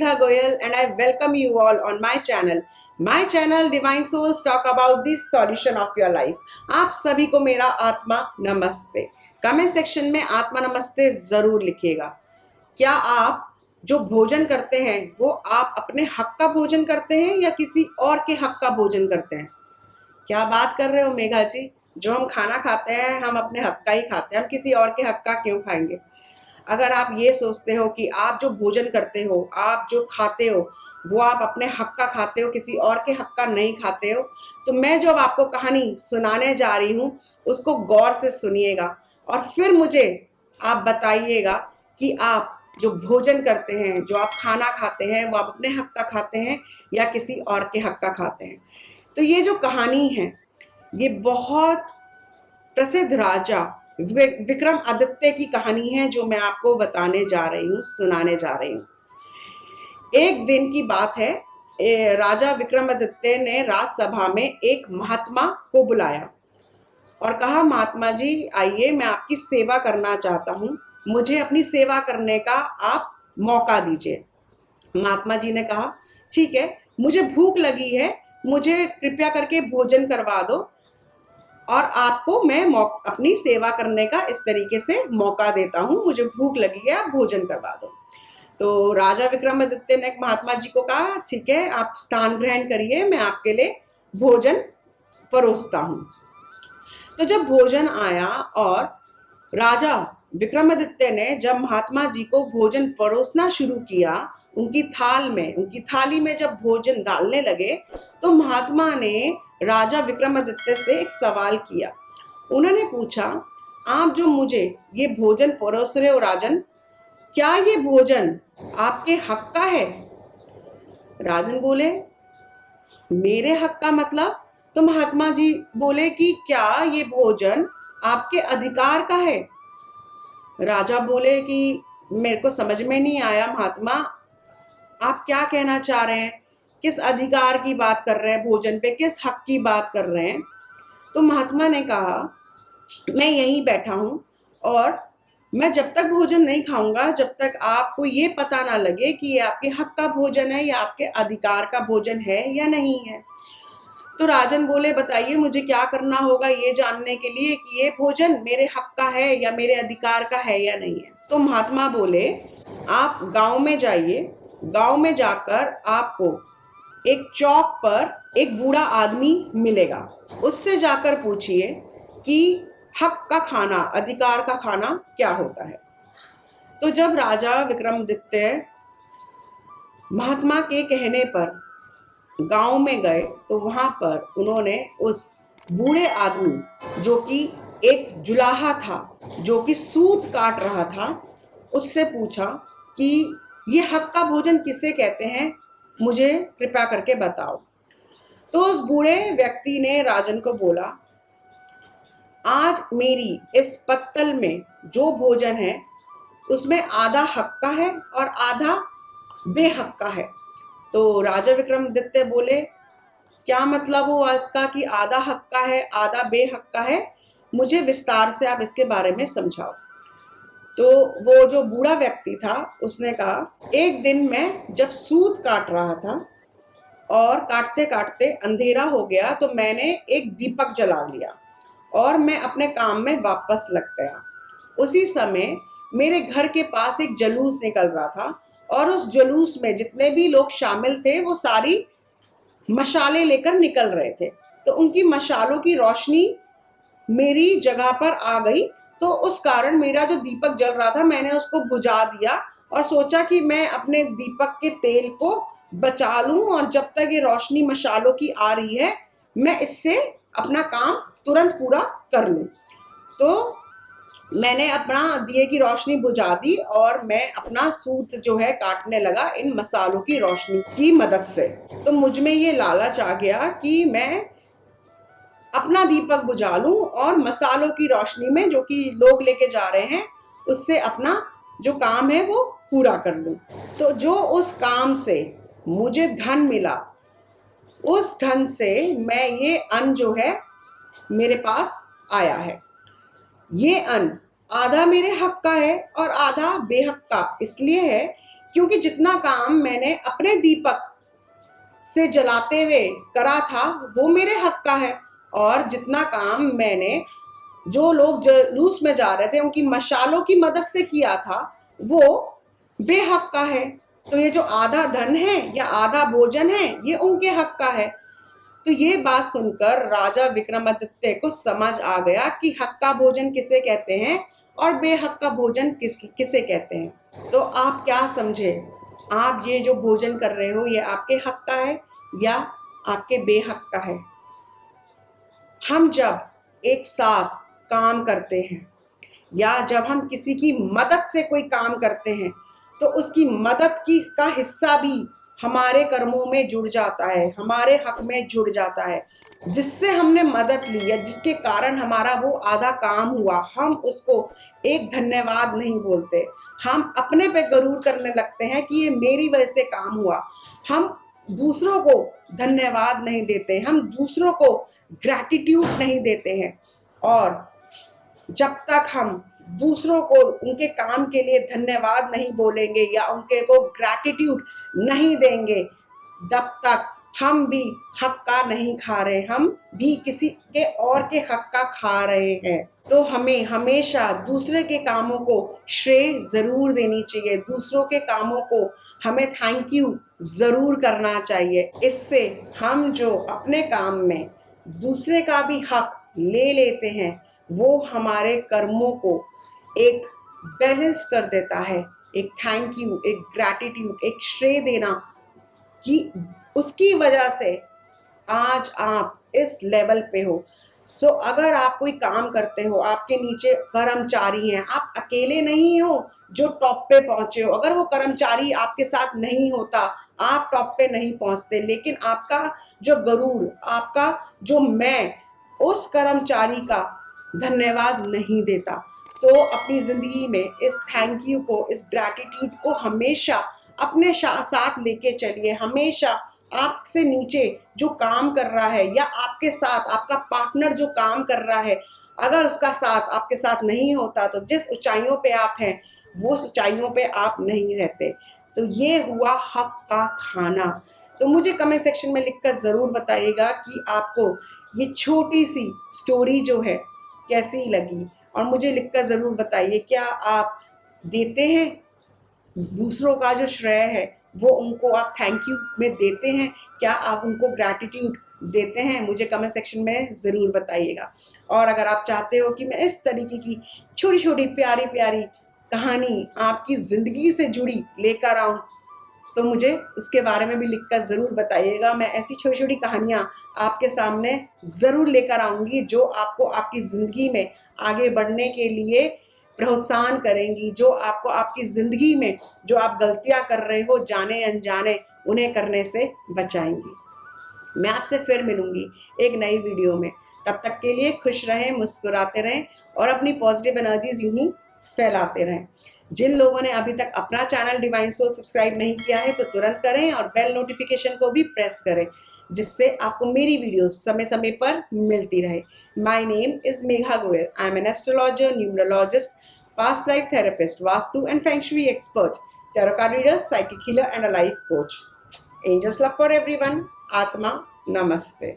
Megha Goyal and I welcome you all on my channel. My channel Divine Souls talk about the solution of your life. आप सभी को मेरा आत्मा नमस्ते। Comment section में आत्मा नमस्ते जरूर लिखिएगा। क्या आप जो भोजन करते हैं वो आप अपने हक का भोजन करते हैं या किसी और के हक का भोजन करते हैं? क्या बात कर रहे हो मेघा जी? जो हम खाना खाते हैं हम अपने हक का ही खाते हैं, हम किसी और के हक का क्यों खाएंगे? अगर आप ये सोचते हो कि आप जो भोजन करते हो, आप जो खाते हो वो आप अपने हक का खाते हो, किसी और के हक का नहीं खाते हो, तो मैं जो अब आपको कहानी सुनाने जा रही हूँ उसको गौर से सुनिएगा और फिर मुझे आप बताइएगा कि आप जो भोजन करते हैं, जो आप खाना खाते हैं, वो आप अपने हक का खाते हैं या किसी और के हक का खाते हैं। तो ये जो कहानी है ये बहुत प्रसिद्ध राजा विक्रमादित्य की कहानी है जो मैं आपको बताने जा रही हूँ, सुनाने जा रही हूँ। एक दिन की बात है, राजा विक्रमादित्य ने राजसभा में एक महात्मा को बुलाया और कहा, महात्मा जी आइए, मैं आपकी सेवा करना चाहता हूँ, मुझे अपनी सेवा करने का आप मौका दीजिए। महात्मा जी ने कहा, ठीक है, मुझे भूख लगी है, मुझे कृपया करके भोजन करवा दो और आपको मैं अपनी सेवा करने का इस तरीके से मौका देता हूँ, मुझे भूख लगी है, आप भोजन करवा दो। तो राजा विक्रमादित्य ने महात्मा जी को कहा, ठीक है, आप स्थान ग्रहण करिए, मैं आपके लिए भोजन परोसता हूँ। तो जब भोजन आया और राजा विक्रमादित्य ने जब महात्मा जी को भोजन परोसना शुरू किया, उनकी थाली में जब भोजन डालने लगे तो महात्मा ने राजा विक्रमादित्य से एक सवाल किया। उन्होंने पूछा, आप जो मुझे ये भोजन परोस रहे हो राजन, क्या ये भोजन आपके हक का है? राजन बोले, मेरे हक का मतलब? तो महात्मा जी बोले कि क्या ये भोजन आपके अधिकार का है? राजा बोले कि मेरे को समझ में नहीं आया महात्मा, आप क्या कहना चाह रहे हैं? किस अधिकार की बात कर रहे हैं? भोजन पे किस हक की बात कर रहे हैं? तो महात्मा ने कहा, मैं यहीं बैठा हूं और मैं जब तक भोजन नहीं खाऊंगा जब तक आपको ये पता ना लगे कि ये आपके हक का भोजन है या आपके अधिकार का भोजन है या नहीं है। तो राजन बोले, बताइए मुझे क्या करना होगा ये जानने के लिए कि ये भोजन मेरे हक का है या मेरे अधिकार का है या नहीं है। तो महात्मा बोले, आप गांव में जाइए, गांव में जाकर आपको एक चौक पर एक बूढ़ा आदमी मिलेगा, उससे जाकर पूछिए कि हक का खाना, अधिकार का खाना क्या होता है। तो जब राजा विक्रमादित्य महात्मा के कहने पर गांव में गए तो वहां पर उन्होंने उस बूढ़े आदमी जो कि एक जुलाहा था, जो कि सूत काट रहा था, उससे पूछा कि ये हक का भोजन किसे कहते हैं, मुझे कृपया करके बताओ। तो उस बूढ़े व्यक्ति ने राजन को बोला, आज मेरी इस पत्तल में जो भोजन है उसमें आधा हक का है और आधा बेहक का है। तो राजा विक्रमादित्य बोले, क्या मतलब हुआ इसका कि आधा हक का है आधा बेहक का है? मुझे विस्तार से आप इसके बारे में समझाओ। तो वो जो बूढ़ा व्यक्ति था उसने कहा, एक दिन मैं जब सूत काट रहा था और काटते काटते अंधेरा हो गया तो मैंने एक दीपक जला लिया और मैं अपने काम में वापस लग गया। उसी समय मेरे घर के पास एक जुलूस निकल रहा था और उस जुलूस में जितने भी लोग शामिल थे वो सारी मशाले लेकर निकल रहे थे। तो उनकी मशालों की रोशनी मेरी जगह पर आ गई, तो उस कारण मेरा जो दीपक जल रहा था मैंने उसको बुझा दिया और सोचा कि मैं अपने दीपक के तेल को बचा लूं और जब तक ये रोशनी मशालों की आ रही है मैं इससे अपना काम तुरंत पूरा कर लूं। तो मैंने अपना दिए की रोशनी बुझा दी और मैं अपना सूत जो है काटने लगा इन मसालों की रोशनी की मदद से। तो मुझ में ये लालच आ गया कि मैं अपना दीपक बुझा लूं और मसालों की रोशनी में जो कि लोग लेके जा रहे हैं उससे अपना जो काम है वो पूरा कर लूं। तो जो उस काम से मुझे धन मिला, उस धन से मैं ये अन्न जो है मेरे पास आया है, ये अन्न आधा मेरे हक का है और आधा बेहक का इसलिए है क्योंकि जितना काम मैंने अपने दीपक से जलाते हुए करा था वो मेरे हक का है, और जितना काम मैंने जो लोग जुलूस में जा रहे थे उनकी मशालों की मदद से किया था वो बेहक का है। तो ये जो आधा धन है या आधा भोजन है ये उनके हक का है। तो ये बात सुनकर राजा विक्रमादित्य को समझ आ गया कि हक का भोजन किसे कहते हैं और बेहक का भोजन किसे कहते हैं। तो आप क्या समझे, आप ये जो भोजन कर रहे हो ये आपके हक का है या आपके बेहक का है? हम जब एक साथ काम करते हैं या जब हम किसी की मदद से कोई काम करते हैं तो उसकी मदद की का हिस्सा भी हमारे कर्मों में जुड़ जाता है, हमारे हक में जुड़ जाता है। जिससे हमने मदद ली या जिसके कारण हमारा वो आधा काम हुआ, हम उसको एक धन्यवाद नहीं बोलते, हम अपने पे गरूर करने लगते हैं कि ये मेरी वजह से काम हुआ। हम दूसरों को धन्यवाद नहीं देते, हम दूसरों को ग्रैटिट्यूड नहीं देते हैं। और जब तक हम दूसरों को उनके काम के लिए धन्यवाद नहीं बोलेंगे या उनके को ग्रैटिट्यूड नहीं देंगे, तब तक हम भी हक का नहीं खा रहे, हम भी किसी के और के हक का खा रहे हैं। तो हमें हमेशा दूसरे के कामों को श्रेय जरूर देनी चाहिए, दूसरों के कामों को हमें थैंक यू जरूर करना चाहिए। इससे हम जो अपने काम में दूसरे का भी हक ले लेते हैं वो हमारे कर्मों को एक बैलेंस कर देता है। एक थैंक यू, एक ग्रैटिट्यूड, एक श्रेय देना कि उसकी वजह से आज आप इस लेवल पे हो। सो अगर आप कोई काम करते हो, आपके नीचे कर्मचारी हैं, आप अकेले नहीं हो जो टॉप पे पहुंचे हो। अगर वो कर्मचारी आपके साथ नहीं होता आप टॉप पे नहीं पहुंचते, लेकिन आपका जो गरूर, आपका जो मैं उस कर्मचारी का धन्यवाद नहीं देता। तो अपनी जिंदगी में इस थैंक यू को, इस ग्रैटिट्यूड को हमेशा अपने साथ लेके चलिए। हमेशा आपसे नीचे जो काम कर रहा है या आपके साथ आपका पार्टनर जो काम कर रहा है, अगर उसका साथ आपके साथ नहीं होता तो जिस ऊंचाइयों पे आप हैं वो ऊंचाइयों पे आप नहीं रहते। तो ये हुआ हक का खाना। तो मुझे कमेंट सेक्शन में लिखकर ज़रूर बताइएगा कि आपको ये छोटी सी स्टोरी जो है कैसी लगी, और मुझे लिखकर ज़रूर बताइए क्या आप देते हैं दूसरों का जो श्रेय है वो उनको आप थैंक यू में देते हैं, क्या आप उनको ग्रैटिट्यूड देते हैं? मुझे कमेंट सेक्शन में ज़रूर बताइएगा। और अगर आप चाहते हो कि मैं इस तरीके की छोटी छोटी प्यारी प्यारी कहानी आपकी ज़िंदगी से जुड़ी लेकर आऊँ तो मुझे उसके बारे में भी लिखकर ज़रूर बताइएगा। मैं ऐसी छोटी छोटी कहानियाँ आपके सामने ज़रूर लेकर आऊँगी जो आपको आपकी ज़िंदगी में आगे बढ़ने के लिए प्रोत्साहन करेंगी, जो आपको आपकी ज़िंदगी में जो आप गलतियाँ कर रहे हो जाने अनजाने उन्हें करने से बचाएंगी। मैं आपसे फिर मिलूंगी एक नई वीडियो में। तब तक के लिए खुश रहें, मुस्कुराते रहें और अपनी पॉजिटिव एनर्जीज यूं ही फैलाते रहें। जिन लोगों ने अभी तक अपना चैनल डिवाइन सोल सब्सक्राइब नहीं किया है तो तुरंत करें और बेल नोटिफिकेशन को भी प्रेस करें, जिससे आपको मेरी वीडियोस समय समय पर मिलती रहे। My name is Megha Goyal. I am an astrologer, numerologist, past life therapist, Vastu and Feng Shui expert, tarot card reader, psychic healer and a life coach. Angels love for everyone. Atma, namaste.